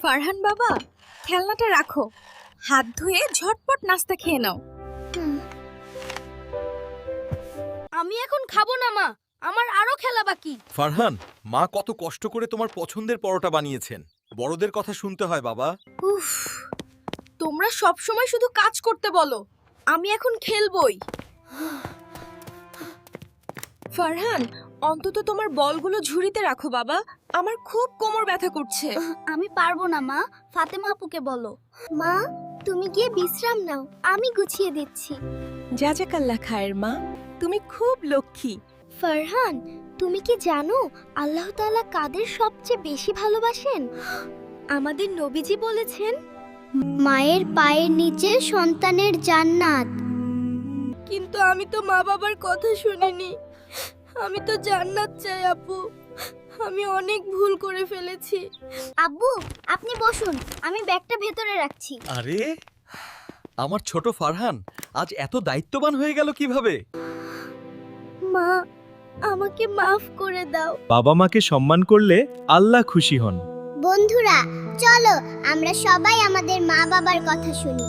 ফারহান বাবা, খেলনাটা রাখো, হাত ধুয়ে ঝটপট নাস্তা খেয়ে নাও। আমি এখন খাবো না মা, আমার আরো খেলা বাকি। ফারহান, মা কত কষ্ট করে তোমার পছন্দের পরোটা বানিয়েছেন। বড়দের কথা শুনতে হয় বাবা। উফ, তোমরা সব সময় শুধু কাজ করতে বলো, আমি এখন খেলবই। ফারহান, অন্তত তোমার বলগুলো ঝুড়িতে রাখো বাবা, আমার খুব কোমর ব্যথা করছে। আমি পারবো না মা, ফাতেমা আপুকে বলো। মা, তুমি গিয়ে বিশ্রাম নাও, আমি গুছিয়ে দিচ্ছি। জাজাকাল্লাহ খায়ের মা, তুমি খুব লক্ষ্মী। ফারহান, তুমি কি জানো আল্লাহ তাআলা কাদের সবচেয়ে বেশি ভালোবাসেন? আমাদের নবীজি বলেছেন, মায়ের পায়ের নিচে সন্তানের জান্নাত। কিন্তু আমি তো মা বাবার কথা শুনিনি, আমি তো জান্নাত চাই আপু, আমি অনেক ভুল করে ফেলেছি। আব্বু, আপনি বসুন, আমি ব্যাগটা ভেতরে রাখছি। আরে, আমার ছোট ফারহান আজ এত দায়িত্ববান হয়ে গেল কিভাবে? মা, আমাকে মাফ করে দাও। বাবা মাকে সম্মান করলে আল্লাহ খুশি হন। বন্ধুরা, চলো আমরা সবাই আমাদের মা বাবার কথা শুনি।